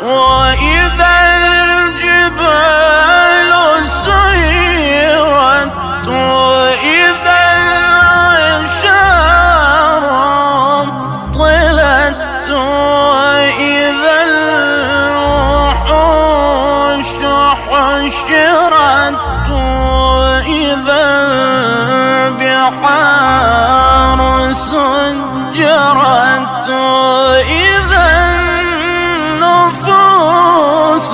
وإذا الجبال سيرت وإذا العشار طلت وإذا الوحوش حشرت وإذا البحار سجرت وإذا النفوس